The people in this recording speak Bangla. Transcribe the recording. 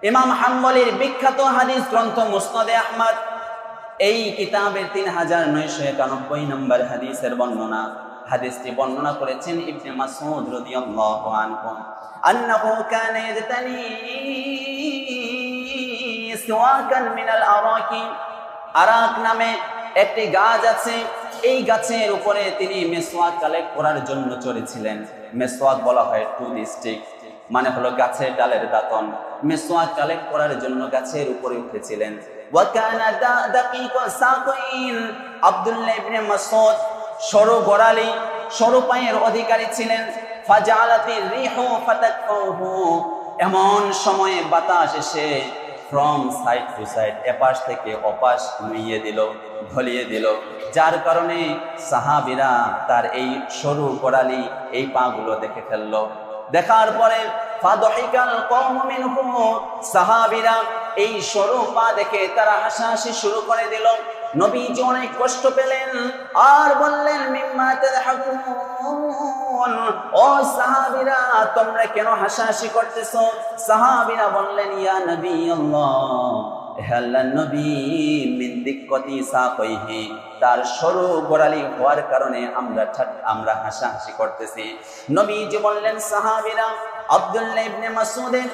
ইমাম হাম্বলির বিখ্যাত হাদিস গ্রন্থ মুসনাদে আহমদ, এই কিতাবের 3991 নম্বর হাদিসের বর্ণনা। হাদিসটি বর্ণনা করেছেন ইবনে মাসউদ রাদিয়াল্লাহু আনহু, আন্নাহু কানা ইয়াজতানি সিওয়াকান মিনাল আরাকি। আরাক নামে একটি গাছ আছে, এই গাছের উপরে তিনি মেসওয়াক কালেক্ট করার জন্য চড়েছিলেন। মেসওয়াক বলা হয় টুথ স্টিক, মানে হলো গাছের ডালের দাঁতন। মেসওয়াক কালেক্ট করার জন্য গাছের উপরে উঠেছিলেন। ওয়া কানা দাকিক সাকাইন, আব্দুল্লাহ ইবনে মাসউদ সরু গোড়ালি, সরু পায়ের অধিকারী ছিলেন। ফাজালাতির রিহু ফাতাকফুহু, এমন সময়ে বাতাস এসে ফ্রম সাইড টু সাইড, এপাশ থেকে ওপাশ নুইয়ে দিল, ঢলিয়ে দিল, যার কারণে সাহাবীরা তার এই সরু গোড়ালি, এই পাগুলো দেখে ফেললো। দেখার পরে ফাদহিকাল কওম মিনহু, সাহাবীরা এই সরু পা দেখে তারা হাসাহাসি শুরু করে দিল। নবীজি অনেক কষ্ট পেলেন আর বললেন, মিম্মা তাদহাকুন, ও সাহাবীরা তোমরা কেন হাসাহাসি করতেছো? সাহাবীরা বললেন, ইয়া নবী আল্লাহ, হে আল্লাহর নবী, মিন দিক্কতি সাকাইহি, তার সরু গোড়ালি হওয়ার কারণে আমরা হাসাহাসি করতেছি। নবীজি বললেন, সাহাবীরা আব্দুল্লাহ ইবনে মাসউদের